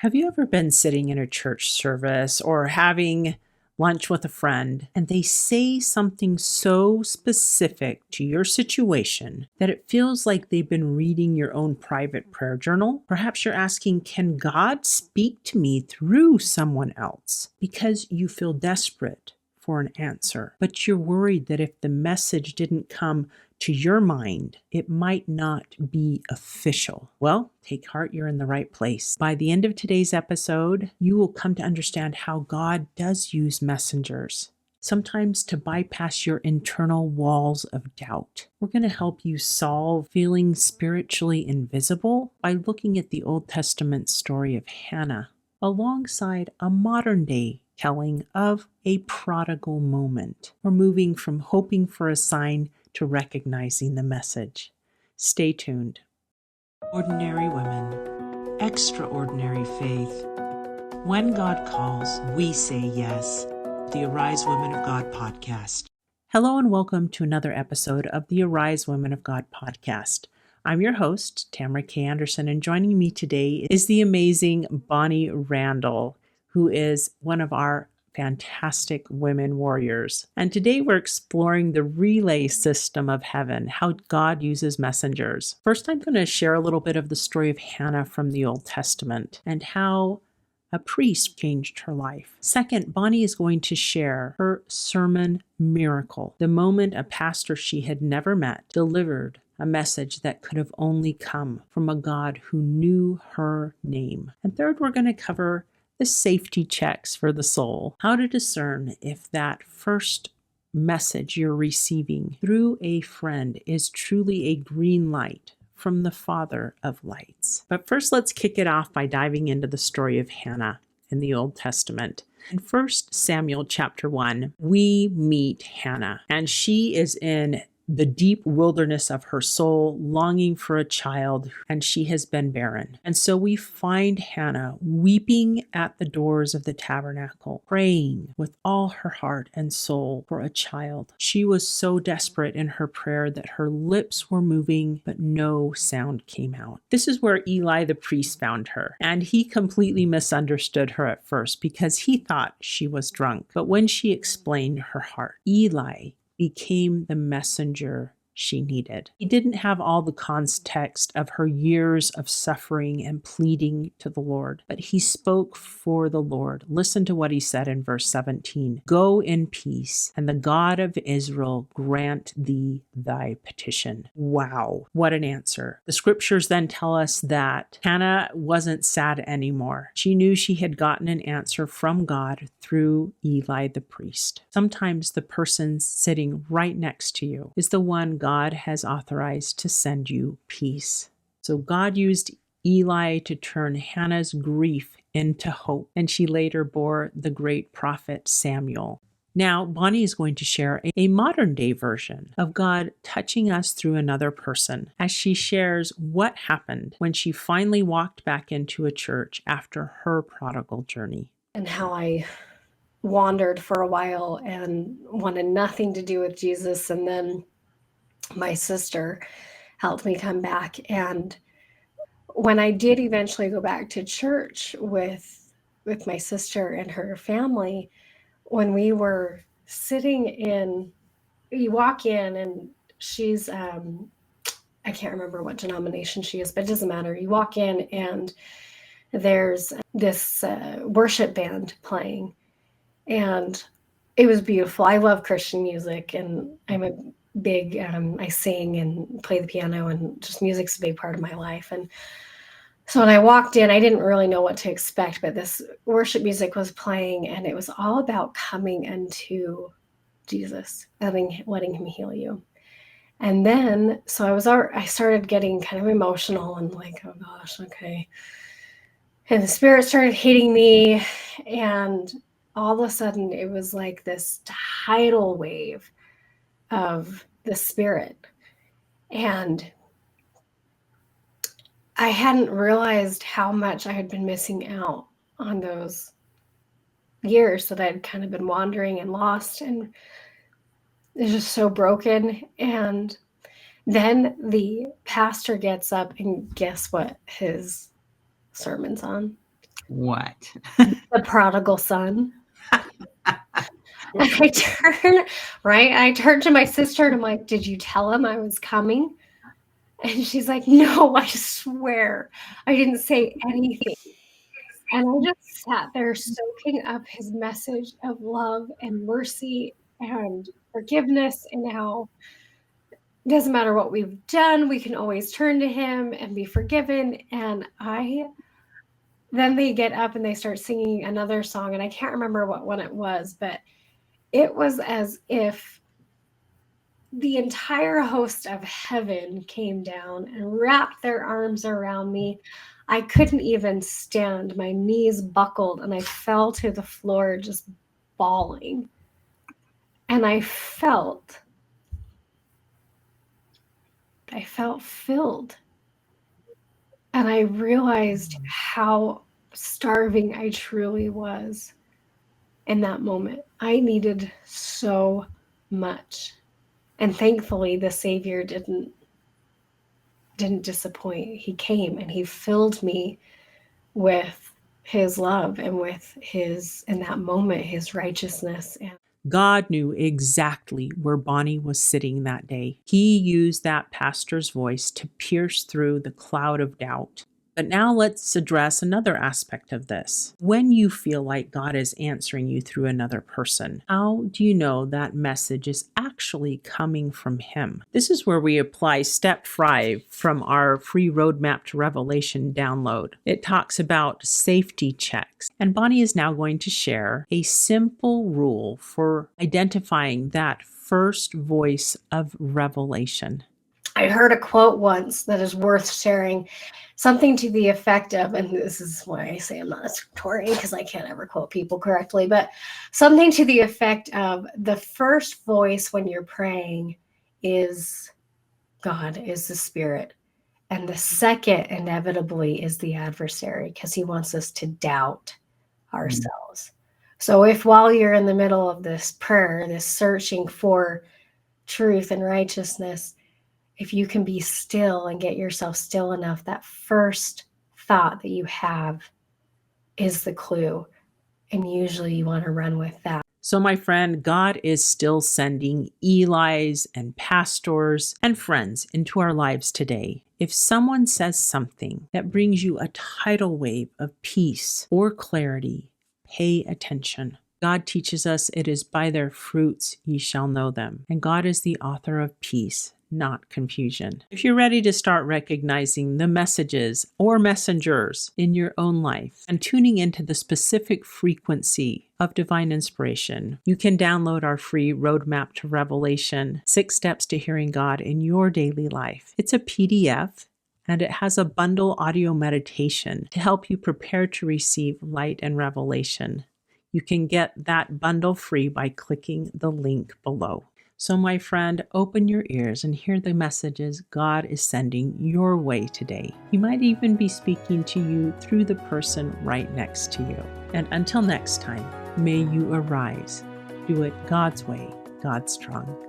Have you ever been sitting in a church service or having lunch with a friend and they say something so specific to your situation that it feels like they've been reading your own private prayer journal? Perhaps you're asking, can God speak to me through someone else? Because you feel desperate for an answer, but you're worried that if the message didn't come to your mind, it might not be official. Well, take heart, you're in the right place. By the end of today's episode, you will come to understand how God does use messengers, sometimes to bypass your internal walls of doubt. We're going to help you solve feeling spiritually invisible by looking at the Old Testament story of Hannah alongside a modern day telling of a prodigal moment. We're moving from hoping for a sign to recognizing the message. Stay tuned. Ordinary women, extraordinary faith. When God calls, we say yes. The Arise Women of God podcast. Hello and welcome to another episode of the Arise Women of God podcast. I'm your host, Tamara K. Anderson, and joining me today is the amazing Bonnie Randall, who is one of our fantastic women warriors. And today we're exploring the relay system of heaven, how God uses messengers. First, I'm going to share a little bit of the story of Hannah from the Old Testament and how a priest changed her life. Second, Bonnie is going to share her sermon miracle, the moment a pastor she had never met delivered a message that could have only come from a God who knew her name. And third, we're going to cover the safety checks for the soul, how to discern if that first message you're receiving through a friend is truly a green light from the Father of lights. But first, let's kick it off by diving into the story of Hannah in the Old Testament. In 1 Samuel chapter 1, we meet Hannah, and she is in the deep wilderness of her soul, longing for a child, and she has been barren. And so we find Hannah weeping at the doors of the tabernacle, praying with all her heart and soul for a child. She was so desperate in her prayer that her lips were moving, but no sound came out. This is where Eli the priest found her, and he completely misunderstood her at first because he thought she was drunk. But when she explained her heart, Eli became the messenger she needed. He didn't have all the context of her years of suffering and pleading to the Lord, but he spoke for the Lord. Listen to what he said in verse 17. Go in peace, and the God of Israel grant thee thy petition. Wow, what an answer. The scriptures then tell us that Hannah wasn't sad anymore. She knew she had gotten an answer from God through Eli the priest. Sometimes the person sitting right next to you is the one God has authorized to send you peace. So God used Eli to turn Hannah's grief into hope, and she later bore the great prophet Samuel. Now, Bonnie is going to share a modern day version of God touching us through another person as she shares what happened when she finally walked back into a church after her prodigal journey. And how I wandered for a while and wanted nothing to do with Jesus. And then my sister helped me come back. And when I did eventually go back to church with my sister and her family, when we were sitting in, you walk in and she's, I can't remember what denomination she is, but it doesn't matter. You walk in and there's this worship band playing. And it was beautiful. I love Christian music, and I'm a big, I sing and play the piano, and just music's a big part of my life. And so when I walked in, I didn't really know what to expect, but this worship music was playing, and it was all about coming into Jesus, letting him heal you. And then, so I started getting kind of emotional and like, oh gosh, okay. And the Spirit started hitting me, and all of a sudden it was like this tidal wave of the Spirit. And I hadn't realized how much I had been missing out on those years that I'd kind of been wandering and lost, and it's just so broken. And then the pastor gets up, and guess what his sermon's on? What? The prodigal son. And I turned to my sister and I'm like, did you tell him I was coming? And she's like, no, I swear I didn't say anything. And I just sat there soaking up his message of love and mercy and forgiveness, and how it doesn't matter what we've done, we can always turn to him and be forgiven. And then they get up and they start singing another song, and I can't remember what one it was, but it was as if the entire host of heaven came down and wrapped their arms around me. I couldn't even stand. My knees buckled and I fell to the floor just bawling. And I felt filled. And I realized how starving I truly was in that moment. I needed so much. And thankfully the Savior didn't disappoint. He came and he filled me with his love and with in that moment, his righteousness. And God knew exactly where Bonnie was sitting that day. He used that pastor's voice to pierce through the cloud of doubt. But now let's address another aspect of this. When you feel like God is answering you through another person, how do you know that message is actually coming from Him? This is where we apply step 5 from our free roadmap to Revelation download. It talks about safety checks. And Bonnie is now going to share a simple rule for identifying that first voice of revelation. I heard a quote once that is worth sharing, something to the effect of, and this is why I say I'm not a scriptorian because I can't ever quote people correctly, but something to the effect of the first voice when you're praying is God, is the Spirit. And the second inevitably is the adversary, because he wants us to doubt ourselves. So if while you're in the middle of this prayer, this searching for truth and righteousness, if you can be still and get yourself still enough, that first thought that you have is the clue. And usually you want to run with that. So, my friend, God is still sending Elis and pastors and friends into our lives today. If someone says something that brings you a tidal wave of peace or clarity, pay attention. God teaches us it is by their fruits ye shall know them. And God is the author of peace, not confusion. If you're ready to start recognizing the messages or messengers in your own life and tuning into the specific frequency of divine inspiration, you can download our free roadmap to Revelation, 6 Steps to Hearing God in Your Daily Life. It's a PDF, and it has a bundle audio meditation to help you prepare to receive light and revelation. You can get that bundle free by clicking the link below. So, my friend, open your ears and hear the messages God is sending your way today. He might even be speaking to you through the person right next to you. And until next time, may you arise. Do it God's way, God strong.